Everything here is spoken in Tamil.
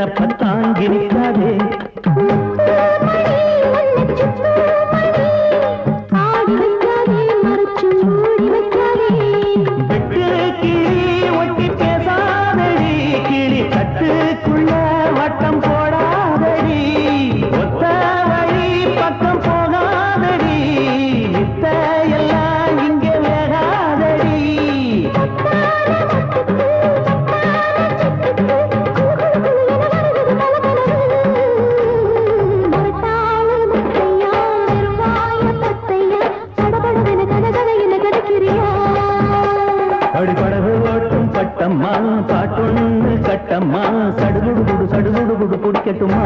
நினப்ப தாங்கி நிற்காதே விட்டு கிளி ஒட்டி பேசாதடி கிளி கட்டுக்குள்ள வட்டம் போடாதடி ஒத்த வழி பக்கம் போகாதடி இத்த எல்லாம் இங்கே வேகாதடி அடிபடகு ஓட்டும் பட்டம்மா பாட்டொன்னு கட்டம்மா சடுகுடு குடு பிடிக்கட்டுமா